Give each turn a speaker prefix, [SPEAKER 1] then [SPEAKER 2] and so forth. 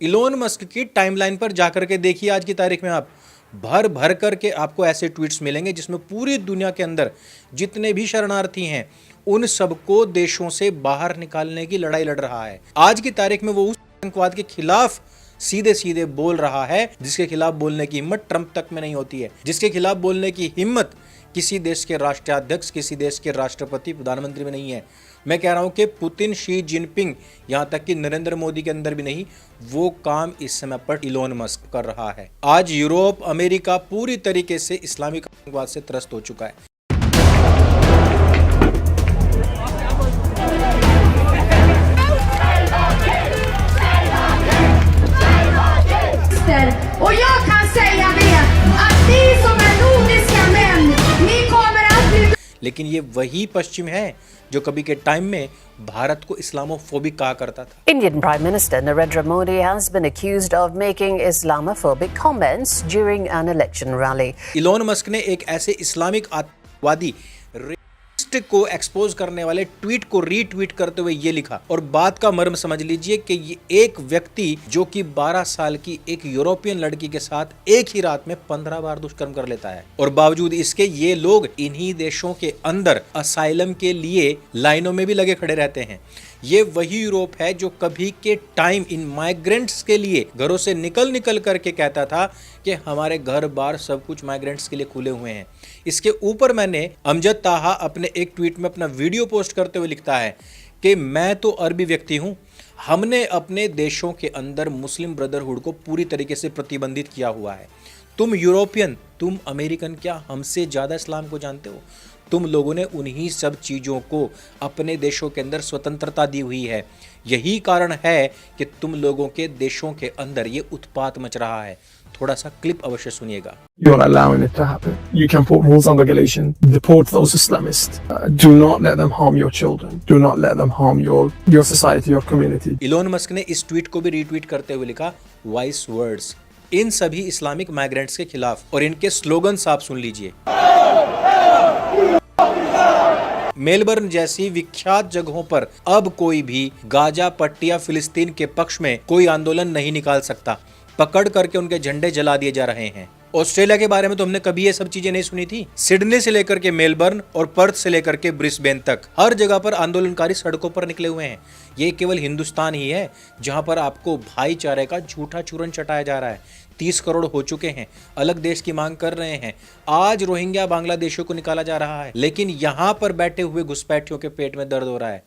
[SPEAKER 1] Elon Musk की timeline पर जाकर के देखिए आज की तारीख में आप भर भर करके आपको ऐसे ट्वीट्स मिलेंगे जिसमें पूरी दुनिया के अंदर जितने भी शरणार्थी हैं उन सबको देशों से बाहर निकालने की लड़ाई लड़ रहा है। आज की तारीख में वो उस आतंकवाद के खिलाफ सीधे सीधे बोल रहा है जिसके खिलाफ बोलने की हिम्मत ट्रंप तक में नहीं होती है, जिसके खिलाफ बोलने की हिम्मत किसी देश के राष्ट्राध्यक्ष, किसी देश के राष्ट्रपति, प्रधानमंत्री में नहीं है। मैं कह रहा हूं कि पुतिन, शी जिनपिंग, यहां तक कि नरेंद्र मोदी के अंदर भी नहीं। वो काम इस समय पर इलोन मस्क कर रहा है। आज यूरोप, अमेरिका पूरी तरीके से इस्लामिक आतंकवाद से त्रस्त हो चुका है।
[SPEAKER 2] Och jag kan säga det att ni som är nordiska män, ni kommer att bli...
[SPEAKER 1] लेकिन ये वही पश्चिम है जो कभी के टाइम में भारत को इस्लामोफोबिक कहा करता था।
[SPEAKER 3] Indian Prime Minister Narendra Modi has been accused of making Islamophobic comments during an election rally.
[SPEAKER 1] Elon Musk ने एक ऐसे इस्लामिक आतंकवादी को एक्सपोज करने वाले ट्वीट को रीट्वीट करते हुए ये लिखा, और बात का मर्म समझ लीजिए कि ये एक व्यक्ति जो कि 12 साल की एक यूरोपियन लड़की के साथ एक ही रात में 15 बार दुष्कर्म कर लेता है, और बावजूद इसके ये लोग इन्हीं देशों के अंदर असाइलम के लिए लाइनों में भी लगे खड़े रहते हैं। ये वही यूरोप है जो कभी के टाइम इन माइग्रेंट्स के लिए घरों से निकल करके कहता था कि हमारे घर बार सब कुछ माइग्रेंट्स के लिए खुले हुए हैं। इसके ऊपर मैंने अमजद ताहा अपने एक ट्वीट में अपना वीडियो पोस्ट करते हुए लिखता है कि मैं तो अरबी व्यक्ति हूं, हमने अपने देशों के अंदर मुस्लिम ब्रदरहुड को पूरी तरीके से प्रतिबंधित किया हुआ है। तुम यूरोपियन, तुम अमेरिकन क्या हमसे ज़्यादा इस्लाम को जानते हो? तुम लोगों ने उन्हीं सब चीज़ों को अपने देशों के अंदर स्वतंत्रता दी हुई है। यही कारण है कि तुम लोगों के देशों के अंदर ये उत्पात मच रहा है। थोड़ा सा क्लिप अवश्य सुनिएगा।
[SPEAKER 4] You're not allowing it to happen. You can put rules and regulations. Deport those Islamists. Do not let them harm your children. Do not let them harm your society, your community.
[SPEAKER 1] Elon Musk ने इस tweet को भी retweet करते हुए लिखा, vice words in सभी Islamic migrants के खिलाफ, और इनके स्लोगन्स आप सुन लीजिए। मेलबर्न जैसी विख्यात जगहों पर अब कोई भी गाजा पट्टी या फिलिस्तीन के पक्ष में कोई आंदोलन नहीं निकाल सकता। पकड़ करके उनके झंडे जला दिए जा रहे हैं। ऑस्ट्रेलिया के बारे में तो हमने कभी ये सब चीजें नहीं सुनी थी। सिडनी से लेकर के मेलबर्न और पर्थ से लेकर के ब्रिस्बेन तक हर जगह पर आंदोलनकारी सड़कों पर निकले हुए हैं। ये केवल हिंदुस्तान ही है जहां पर आपको भाईचारे का झूठा चूरन चटाया जा रहा है। 30 करोड़ हो चुके हैं, अलग देश की मांग कर रहे हैं। आज रोहिंग्या बांग्लादेशियों को निकाला जा रहा है, लेकिन यहाँ पर बैठे हुए घुसपैठियों के पेट में दर्द हो रहा है।